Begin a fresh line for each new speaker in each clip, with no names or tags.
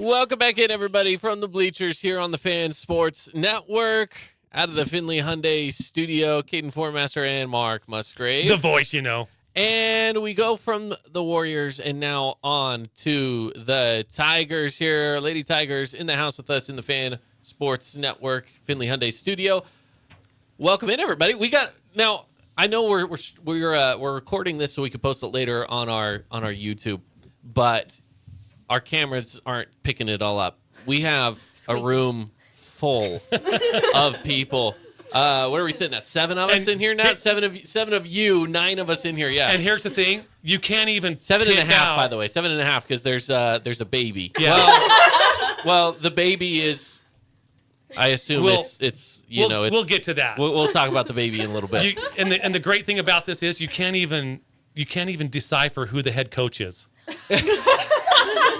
Welcome back in, everybody, from the Bleachers here on the Fan Sports Network. Out of the Findlay Hyundai studio, Caden Formaster and Mark Musgrave.
The voice, you know.
And we go from the Warriors and now on to the Tigers here. Lady Tigers in the house with us in the Fan Sports Network, Findlay Hyundai studio. Welcome in, everybody. Now, I know we're recording this so we can post it later on our YouTube, but our cameras aren't picking it all up. We have a room full of people. What are we sitting at? 7 of us in here now? Seven of you, 9 of us in here, yeah.
And here's the thing. You can't even
7.5, by the way. 7.5, because there's a baby. Yeah. Well, the baby is, I assume
we'll get to that.
We'll talk about the baby in a little bit.
And the great thing about this is you can't even decipher who the head coach is.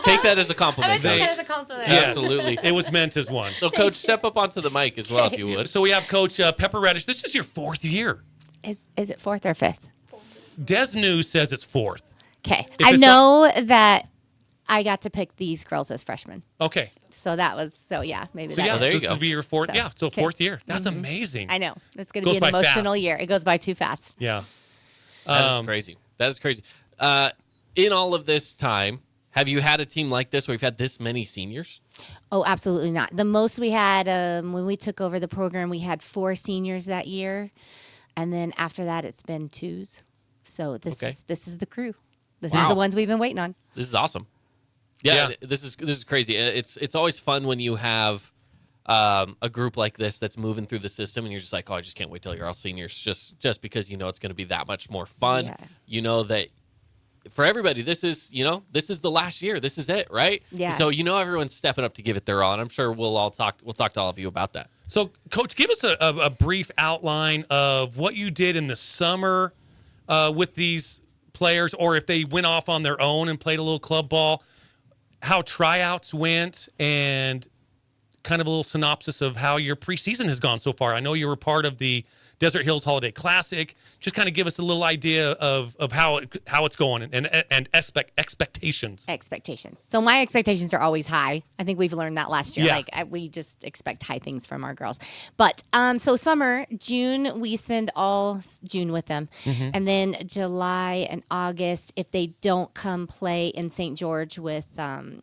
Take that as a compliment.
Take that as a compliment.
Yes.
Absolutely.
It was meant as one.
So, Coach, step up onto the mic as well, if you would.
So we have Coach Pepper Reddish. This is your 4th year.
Is it 4th or 5th?
Des News says it's 4th.
Okay. I know that I got to pick these girls as freshmen.
Okay.
So maybe
So yeah,
that
this will be your 4th.
So,
yeah, so
okay.
4th year. That's amazing.
I know. It's going to be an emotional year. It goes by too fast.
Yeah.
That is crazy. That is crazy. In all of this time, have you had a team like this where you've had this many seniors?
Oh, absolutely not. The most we had when we took over the program, we had 4 seniors that year. And then after that, it's been 2s. So this is the crew. This is the ones we've been waiting on.
This is awesome. Yeah. This is crazy. It's always fun when you have a group like this that's moving through the system and you're just like, oh, I just can't wait till you're all seniors just because you know it's going to be that much more fun. Yeah. You know that for everybody, this is the last year. This is it, right?
Yeah.
So everyone's stepping up to give it their all. And I'm sure we'll talk to all of you about that.
So, Coach, give us a brief outline of what you did in the summer with these players, or if they went off on their own and played a little club ball, how tryouts went, and kind of a little synopsis of how your preseason has gone so far. I know you were part of the Desert Hills Holiday Classic. Just kind of give us a little idea of how it's going and expectations.
Expectations. So my expectations are always high. I think we've learned that last year.
Yeah.
We just expect high things from our girls. But so summer, June, we spend all June with them. Mm-hmm. And then July and August, if they don't come play in St. George with my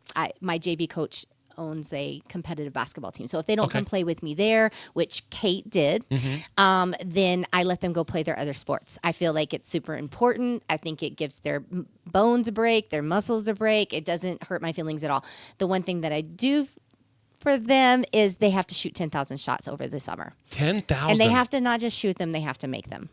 JV coach owns a competitive basketball team. So if they don't come play with me there, which Kate did, then I let them go play their other sports. I feel like it's super important. I think it gives their bones a break, their muscles a break. It doesn't hurt my feelings at all. The one thing that I do for them is they have to shoot 10,000 shots over the summer.
10,000?
And they have to not just shoot them, they have to make them.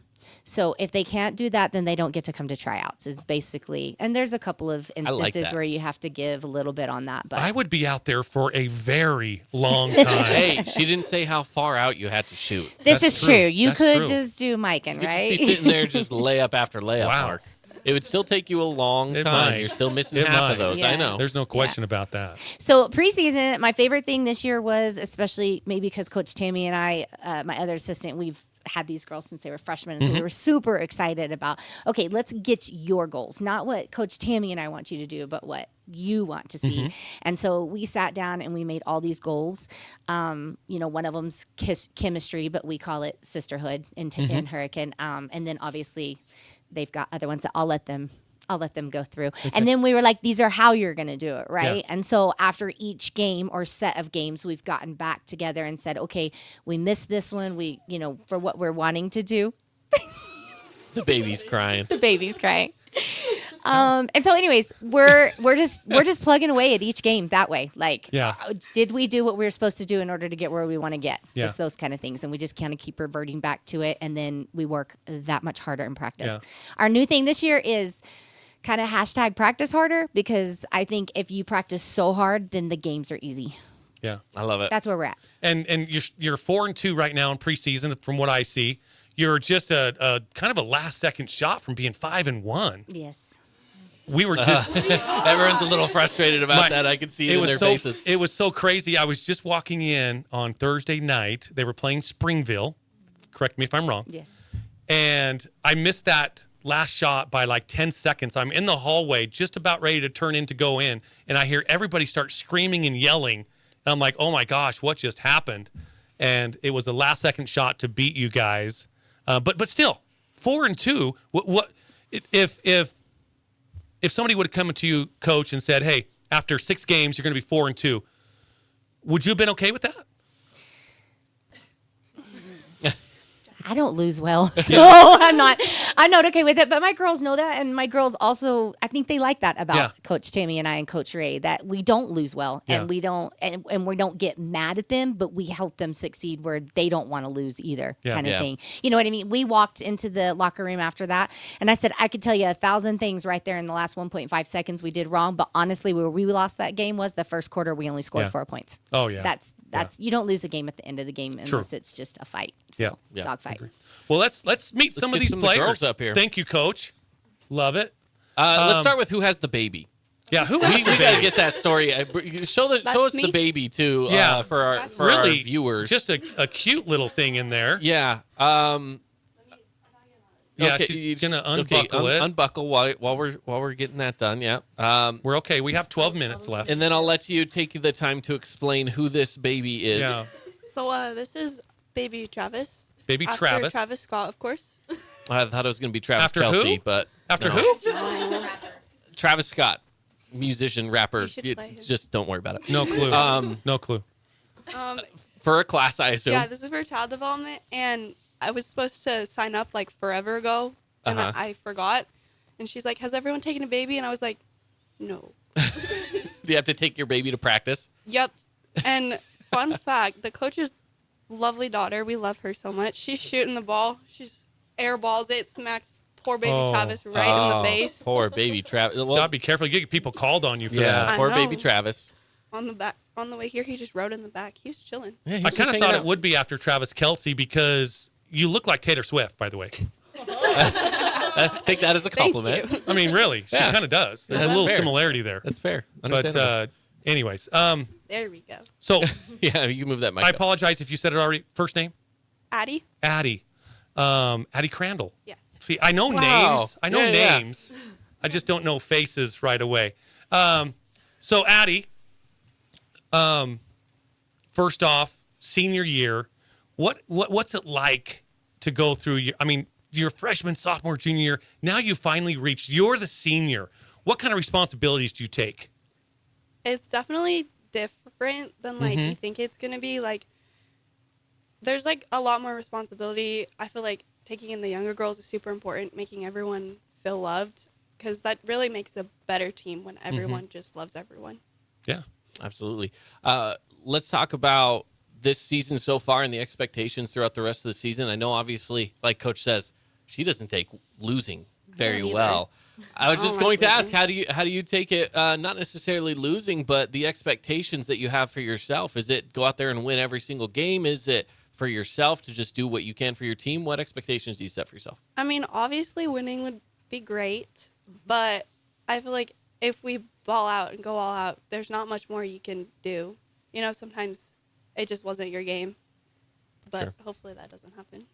So if they can't do that, then they don't get to come to tryouts is basically, and there's a couple of instances where you have to give a little bit on that. But
I would be out there for a very long time.
Hey, she didn't say how far out you had to shoot.
This is true. You could just do Mikan, right?
You'd just be sitting there just layup after layup, Mark. It would still take you a long time.
Might.
You're still missing half of those.
Yeah.
I know.
There's no question about that.
So preseason, my favorite thing this year was, especially maybe because Coach Tammy and I, my other assistant, we've had these girls since they were freshmen. And so we were super excited about, okay, let's get your goals, not what Coach Tammy and I want you to do, but what you want to see. And so we sat down and we made all these goals. One of them's chemistry, but we call it sisterhood in Hurricane. And then obviously they've got other ones that I'll let them go through. Okay. And then we were like, these are how you're going to do it, right? Yeah. And so after each game or set of games, we've gotten back together and said, okay, we missed this one. We, for what we're wanting to do.
The baby's crying.
And so anyways, we're just plugging away at each game that way. Like, did we do what we were supposed to do in order to get where we want to get? Yeah. Just those kind of things. And we just kind of keep reverting back to it. And then we work that much harder in practice. Yeah. Our new thing this year is kind of # practice harder, because I think if you practice so hard, then the games are easy.
Yeah.
I love it.
That's where we're at.
And you're 4-2 right now in preseason from what I see. You're just a kind of a last second shot from being 5-1.
Yes.
We were just
everyone's a little frustrated about that. I could see it in their faces.
It was so crazy. I was just walking in on Thursday night. They were playing Springville. Correct me if I'm wrong.
Yes.
And I missed that last shot by like 10 seconds. I'm in the hallway, just about ready to turn in to go in, and I hear everybody start screaming and yelling. And I'm like, oh my gosh, what just happened? And it was the last second shot to beat you guys. But still, 4-2. What if somebody would have come to you, coach, and said, hey, after 6 games, you're going to be 4-2, would you have been okay with that?
I don't lose well, so I'm not okay with it. But my girls know that, and my girls also, I think they like that about Coach Tammy and I and Coach Ray, that we don't lose well, and we don't get mad at them, but we help them succeed where they don't want to lose either, kind of thing. You know what I mean? We walked into the locker room after that, and I said, I could tell you 1,000 things right there in the last 1.5 seconds we did wrong, but honestly, where we lost that game was the first quarter. We only scored 4 points.
Oh yeah,
that's you don't lose a game at the end of the game unless it's just a fight. So dog fight.
Well, let's meet some of these players
girls up here.
Thank you, Coach. Love it.
Let's start with who has the baby.
Yeah, who has the baby?
We gotta get that story. Show us the baby too. For our viewers.
Just a cute little thing in there.
Yeah. Okay,
she's gonna unbuckle it.
Unbuckle while we're getting that done. Yeah.
We're okay. We have 12 minutes left.
And then I'll let you take the time to explain who this baby is.
Yeah.
So this is baby Travis.
Baby
After
Travis.
Travis Scott, of course.
I thought it was going to be Travis
After
Kelce,
who?
but
After
no.
who?
Travis Scott, musician, rapper.
You should play him.
Just don't worry about it.
No clue. No clue.
For a class, I assume.
Yeah, this is for child development, and I was supposed to sign up like forever ago, and I forgot. And she's like, "Has everyone taken a baby?" And I was like, "No."
Do you have to take your baby to practice?
Yep. And fun fact, the coach's lovely daughter, we love her so much. She's shooting the ball. She's airballs it, smacks poor baby Travis right in the face.
Poor baby Travis. Well,
Gotta be careful. You get people called on you for that.
I
poor
know.
baby Travis.
On the way here, he just rode in the back. He was chilling.
Yeah,
I kind of thought it would be after Travis Kelce because you look like Taylor Swift, by the way.
I take that as a compliment.
Thank you.
I mean, really, she kind of does. There's a little
fair.
similarity there.
That's fair.
But anyways,
There we go.
so
yeah, you can move that mic.
I
up.
apologize if you said it already. First name?
Addie?
Addie. Addie Crandall.
Yeah.
See, I know
Wow.
names. I know
Yeah.
names. I just don't know faces right away. So Addie, first off, senior year, what's it like to go through your freshman, sophomore, junior year? Now you finally reached, you're the senior. What kind of responsibilities do you take?
It's definitely different than like you think it's gonna be. Like, there's like a lot more responsibility. I feel like taking in the younger girls is super important, making everyone feel loved, because that really makes a better team when everyone just loves everyone.
Yeah.
Absolutely. Let's talk about this season so far and the expectations throughout the rest of the season. I know, obviously, like Coach says, she doesn't take losing very
Me neither.
well. I was
I
just
don't
going
like
to ask,
losing.
how do you take it? Not necessarily losing, but the expectations that you have for yourself. Is it go out there and win every single game? Is it for yourself to just do what you can for your team? What expectations do you set for yourself?
I mean, obviously winning would be great, but I feel like if we ball out and go all out, there's not much more you can do. You know, sometimes it just wasn't your game, but hopefully that doesn't happen.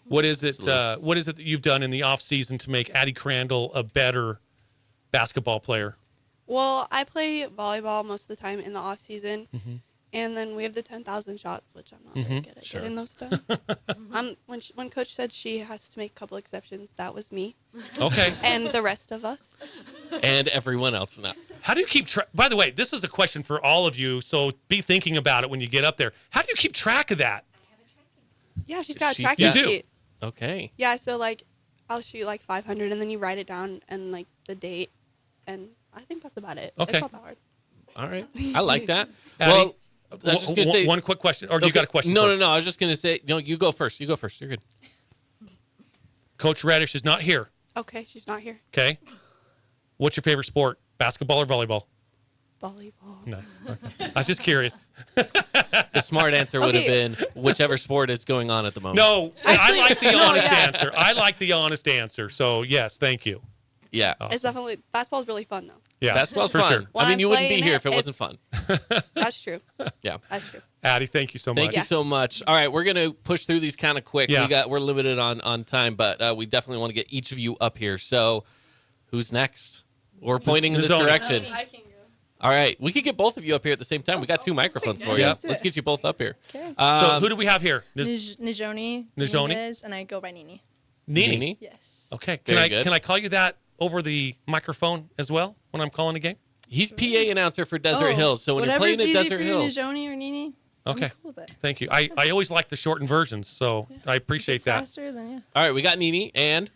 What is it? What is it that you've done in the off season to make Addie Crandall a better basketball player?
Well, I play volleyball most of the time in the off season, and then we have the 10,000 shots, which I'm not very good at getting those done. When Coach said she has to make a couple exceptions, that was me.
Okay.
And the rest of us.
And everyone else now.
How do you keep track? By the way, this is a question for all of you, so be thinking about it when you get up there. How do you keep track of that?
Yeah, she's got a
She's
tracking
got- You do?
sheet.
Okay.
Yeah, so like I'll shoot like 500, and then you write it down and like the date, and I think that's about it.
Okay.
It's not that hard.
All right. I like that.
Addie,
Well, I was just gonna say
one quick question, or do you
Okay,
got a question?
No,
for
no, no. I was just gonna say, no. You go first. You go first. You're good.
Coach Reddish is not here.
Okay, she's not here.
Okay. What's your favorite sport? Basketball or volleyball?
Volleyball.
Nice. Okay. I was just curious.
The smart answer would have
Okay.
been whichever sport is going on at the moment.
No,
Actually,
I like the
no,
honest
yeah.
answer. I like the honest answer. So yes, thank you.
Yeah.
It's definitely basketball is really fun though.
Yeah,
Basketball's
for
fun.
sure.
When
I mean,
I'm
you wouldn't be
playing
here
it,
if it wasn't fun.
That's true.
Yeah.
That's true.
Addie, thank you so much.
Thank you so much. All right, we're gonna push through these kind of quick.
Yeah.
We're limited on time, but we definitely want to get each of you up here. So, who's next? We're pointing in this
Nizoni.
direction.
I can go.
All right, we could get both of you up here at the same time. We got 2 microphones for you.
Yeah.
Let's do
Let's
it.
get you both up here.
Okay.
So who do we have here?
Nijoni.
Nijoni?
Dominguez, and I go by Nini.
Nini.
Nini?
Yes.
Okay. Can
Very
I
good.
can I call you that over the microphone as well when I'm calling a game?
He's PA announcer for Desert Hills. So when you're
whatever's
playing at
easy
Desert
for
Hills,
you, Nijoni or Nini.
Okay.
I'm cool with it.
Thank you. I always like the shortened versions, so I appreciate
It's
that.
faster than yeah.
all right, we got Nini and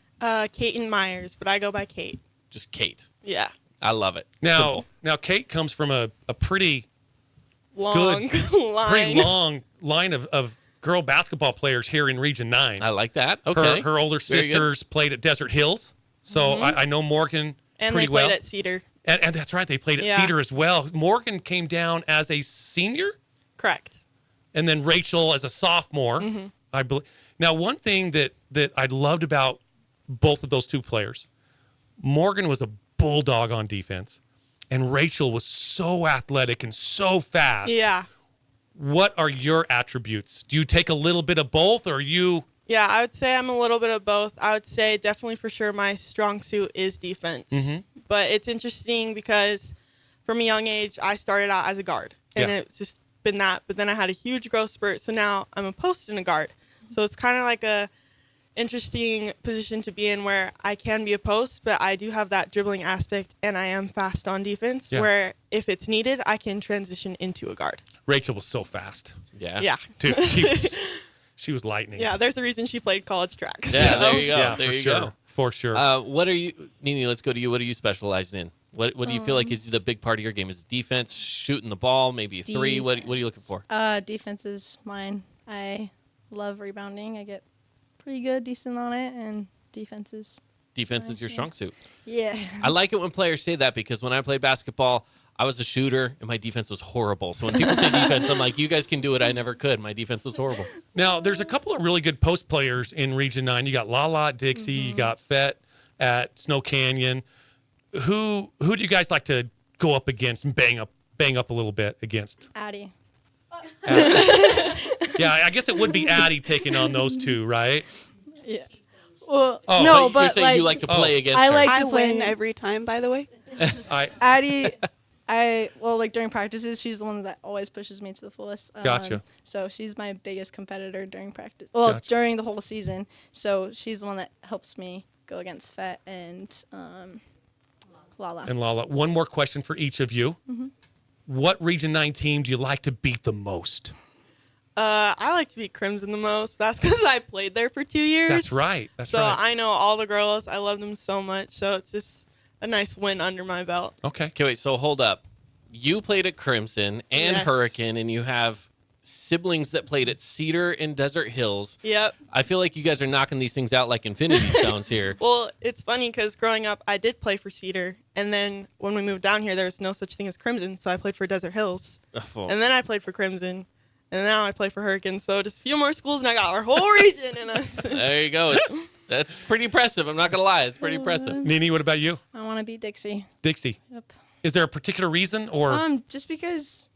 Kate and Myers, but I go by Kate.
just Kate.
Yeah.
I love it.
Now Kate comes from a pretty
Long line.
long line of girl basketball players here in Region 9.
I like that. Okay.
Her older
Very good.
sisters played at Desert Hills, so I know Morgan
And
pretty
they played
well.
at Cedar.
And that's right, they played at
Yeah.
Cedar as well. Morgan came down as a senior,
Correct.
and then Rachel as a sophomore. I believe. Now, one thing that I loved about both of those two players, Morgan was a bulldog on defense, and Rachel was so athletic and so fast.
Yeah.
What are your attributes? Do you take a little bit of both, or are you?
Yeah, I would say I'm a little bit of both. I would say definitely for sure my strong suit is defense. But it's interesting because from a young age, I started out as a guard. And
Yeah.
it's just been that. But then I had a huge growth spurt. So now I'm a post and a guard. So it's kind of like a interesting position to be in where I can be a post, but I do have that dribbling aspect and I am fast on defense
Yeah.
where if it's needed, I can transition into a guard.
Rachel was so fast,
Yeah.
Yeah.
dude. She was lightning.
Yeah, there's a reason she played college track.
Yeah,
so.
there you go.
Yeah,
there
for
you
sure.
go.
For sure.
What are you, Nini? Let's go to you. What are you specialized in? What do you feel like is the big part of your game? Is it defense, shooting the ball, maybe a three? What are you looking for?
Defense is mine. I love rebounding. I get pretty good, decent on it, and defense is
Defense is your
yeah.
strong suit.
yeah.
I like it when players say that because when I played basketball, I was a shooter and my defense was horrible. So when people say defense, I'm like, you guys can do it. I never could. My defense was horrible.
Now, there's a couple of really good post players in Region 9. You got Lala at Dixie. You got Fett at Snow Canyon. Who do you guys like to go up against and bang up a little bit against?
Addie.
Yeah, I guess it would be Addie taking on those two, right?
Yeah. Well,
Oh,
no,
You're
but
saying you like to play against
I
her.
like
I
to play
win every time, by the way.
Addie. Like during practices, she's the one that always pushes me to the fullest.
Gotcha.
So she's my biggest competitor during practice. Well,
Gotcha.
during the whole season. So she's the one that helps me go against Fett and Lala.
And Lala. One more question for each of you. What Region 9 team do you like to beat the most?
I like to beat Crimson the most. That's because I played there for 2 years.
That's right. That's
so
right.
I know all the girls. I love them so much. So it's just a nice win under my belt.
Okay.
Okay, wait, so hold up. You played at Crimson and
Yes.
Hurricane, and you have siblings that played at Cedar and Desert Hills.
Yep.
I feel like you guys are knocking these things out like infinity stones here.
Well, it's funny because growing up, I did play for Cedar. And then when we moved down here, there was no such thing as Crimson. So I played for Desert Hills.
Oh,
And then I played for Crimson. And now I play for Hurricane. So just a few more schools and I got our whole region in us.
there you go. That's pretty impressive. I'm not going to lie. It's pretty impressive.
Nini, what about you?
I want to beat Dixie.
Dixie.
Yep.
Is there a particular reason or?
Just because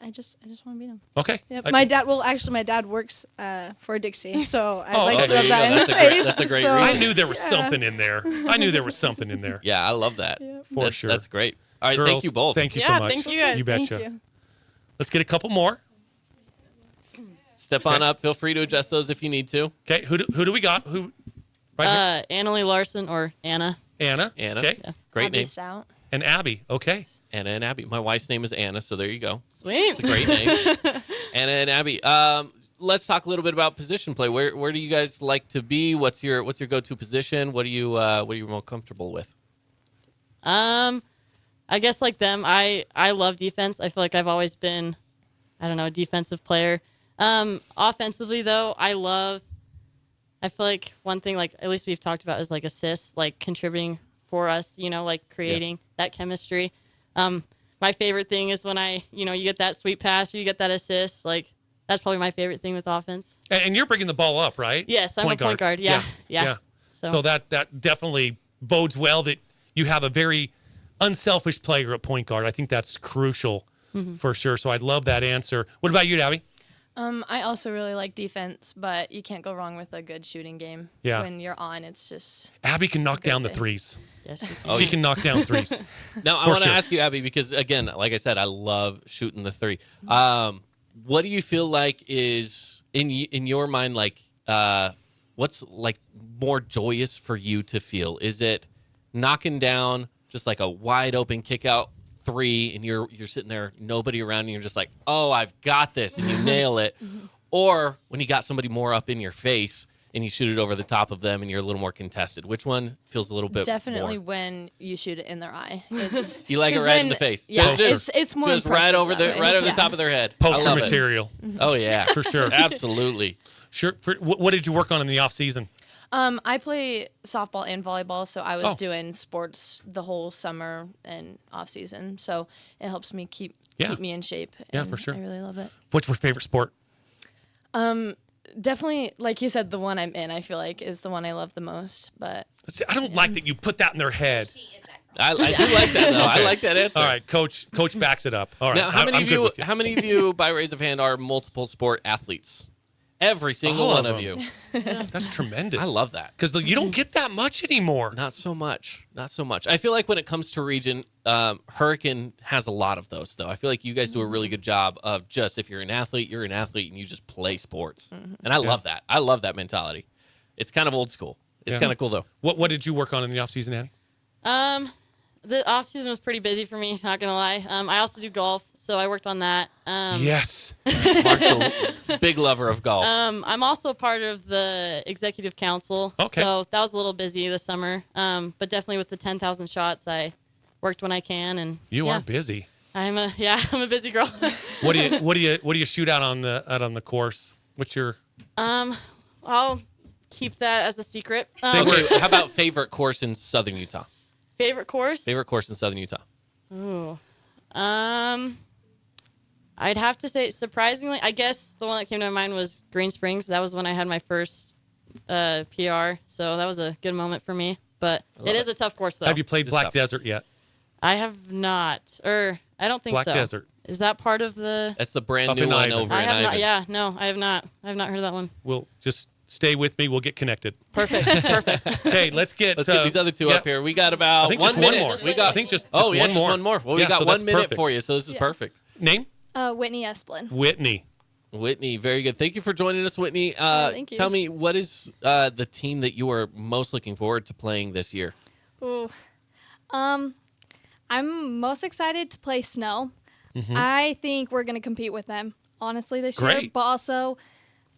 I just want to beat him.
Okay.
Yep. My dad works for Dixie, so I
Oh,
like
okay.
to
There
rub
you
that
go.
in his
That's a great-
face.
that's a great
so,
reason.
I knew there was something in there. I knew there was something in there.
Yeah, I love that.
For sure.
That's great. All right,
Girls,
thank you both.
Thank you
Yeah,
so much.
thank you guys.
You
Thank
betcha.
you.
Let's get a couple more.
Step on
Okay.
up. Feel free to adjust those if you need to.
Okay. Who do we got? Who? Right here.
Annalie Larson or Anna.
Anna.
Anna.
Okay.
Great
Abby
name.
Stout.
And Abby. Okay.
Anna and Abby. My wife's name is Anna, so there you go.
Sweet.
It's a great name. Anna and Abby. Let's talk a little bit about position play. Where do you guys like to be? What's your go-to position? What are you most comfortable with?
I guess like them, I love defense. I feel like I've always been, I don't know, a defensive player. Offensively though, I feel like one thing like at least we've talked about is like assists, like contributing for us, like creating that chemistry. My favorite thing is when you get that sweet pass or you get that assist, like that's probably my favorite thing with offense.
And you're bringing the ball up, right?
Yes, I'm a point guard. Yeah.
So that definitely bodes well that you have a very unselfish player at point guard. I think that's crucial for sure. So I love that answer. What about you, Abby?
I also really like defense, but you can't go wrong with a good shooting game.
Yeah.
When you're on, it's just
Abby can knock
good
down the
thing.
threes.
Yes, you can.
Oh,
She
yeah.
can knock down threes.
Now, I
For
want to
sure.
ask you, Abby, because again, like I said, I love shooting the three. What do you feel like is in your mind, like what's like more joyous for you to feel? Is it knocking down just like a wide open kick out three, and you're sitting there, nobody around, and you're just like, oh, I've got this, and you nail it, or when you got somebody more up in your face and you shoot it over the top of them, and you're a little more contested? Which one feels a little bit
definitely
more?
when you shoot it in their eye. It's,
You like it
'cause
right in
then-
the face?
Yeah,
Just-
it's more
just right
impressive
over
that way.
right over
Yeah.
the top of their head. I
Poster
love it.
material.
Oh yeah,
For sure.
absolutely.
Sure. What did you work on in the off season?
I play softball and volleyball, so I was
Oh.
doing sports the whole summer and off season. So it helps me keep me in shape.
Yeah,
and
for sure.
I really love it.
What's your favorite sport?
Definitely, like you said, the one I'm in, I feel like, is the one I love the most. But
See, I don't like that you put that in their head.
I do like that though. I
Okay.
like that answer.
All right, coach backs it up. All right.
Now, how many
I'm
of
good
you?
with you.
How many of you, by raise of hand, are multiple sport athletes? Every single
All
one
of
of
them.
you.
That's tremendous.
I love that.
Because you don't get that much anymore.
Not so much. Not so much. I feel like when it comes to region, Hurricane has a lot of those, though. I feel like you guys do a really good job of just, if you're an athlete, you're an athlete, and you just play sports. And I love that. I love that mentality. It's kind of old school. It's
Yeah.
kind of cool, though.
What did you work on in the off season, Annie?
The off season was pretty busy for me. Not gonna lie. I also do golf, so I worked on that.
Yes.
Mark's a big lover of golf.
I'm also part of the executive council.
Okay.
So that was a little busy this summer. But definitely with the 10,000 shots, I worked when I can, and
You
yeah,
are busy.
I'm a busy girl.
What do you shoot out on the course? What's your
I'll keep that as a secret.
Say
Okay, how about favorite course in Southern Utah?
Favorite course?
Favorite course in Southern Utah?
Ooh. I'd have to say, surprisingly, I guess the one that came to my mind was Green Springs. That was when I had my first PR, so that was a good moment for me. But it is a tough course, though.
Have you played
Good
Black
stuff.
Desert yet?
I have not, or I don't think
Black
so.
Desert.
Is that part of the?
That's the brand
Up
new
in
one
Ivins.
over
I
in
have not.
Ivins.
Yeah, no, I have not. I have not heard of that one.
We'll just stay with me. We'll get connected.
Perfect. Perfect.
Okay, let's get
These other two
yeah,
up here. We got about
I think
1
just one
minute.
more.
We got.
I think just
oh
one
yeah,
more.
just one more. Well, we
Yeah,
got
so
1
that's
minute
perfect.
for you, so this is perfect.
Name?
Whitney Esplin.
Whitney.
Whitney, very good. Thank you for joining us, Whitney.
thank you.
Tell me, what is the team that you are most looking forward to playing this year?
Ooh. I'm most excited to play Snow. I think we're going to compete with them, honestly, this year.
Great.
But also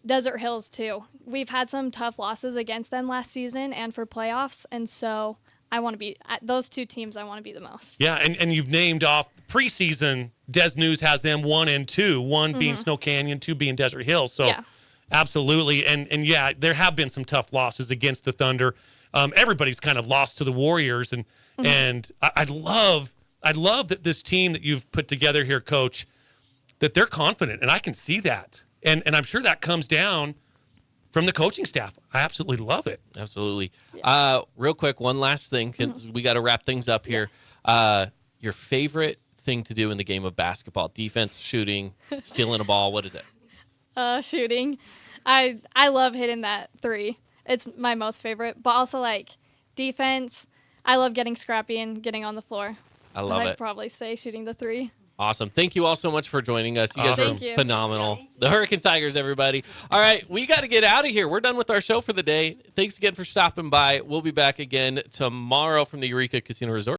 Desert Hills, too. We've had some tough losses against them last season and for playoffs. And so I want to be those two teams I want to be the most.
Yeah, and you've named off preseason. Des News has them 1 and 2, one being Snow Canyon, 2 being Desert Hills. So
Yeah.
absolutely, and yeah, there have been some tough losses against the Thunder. Everybody's kind of lost to the Warriors, and I'd love that this team that you've put together here, Coach, that they're confident, and I can see that, and I'm sure that comes down from the coaching staff. I absolutely love it.
Absolutely. Real quick, one last thing, because we got to wrap things up here. Your favorite thing to do in the game of basketball? Defense, shooting, stealing a ball. What is it?
Shooting. I love hitting that three. It's my most favorite. But also, like, defense. I love getting scrappy and getting on the floor.
I love
I'd
it.
probably say shooting the three.
Awesome. Thank you all so much for joining us. You guys
Awesome.
are
Thank you.
phenomenal. The Hurricane Tigers, everybody. All right, we got to get out of here. We're done with our show for the day. Thanks again for stopping by. We'll be back again tomorrow from the Eureka Casino Resort.